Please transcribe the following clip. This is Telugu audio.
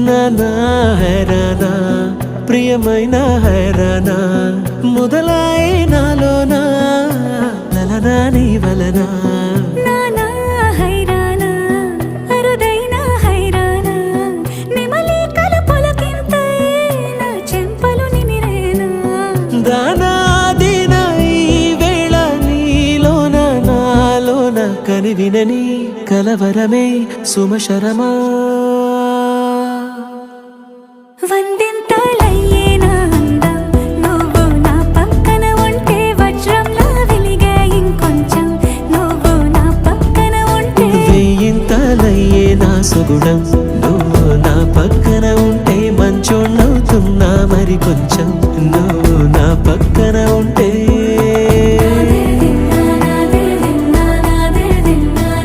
నానా హైరానా ప్రియమైన హైరానా మొదలాయి నాలోనా లలనా నీ వలనా నానా హైరానా అరుదైన హైరానా నెమలి కలుపులకింతై నా చెంపలు నిమిరేనా దానాదిన ఈ వేళ నీలోన నాలోన కనివినని కలవరమే సుమశరమా వందింతలయ్యేనా అందం నువ్వు నా పక్కన ఉంటే వజ్రంలా వెలిగే ఇంకొంచెం నువ్వు నా పక్కన ఉంటే వేయింతలయ్యే నా సుగుణం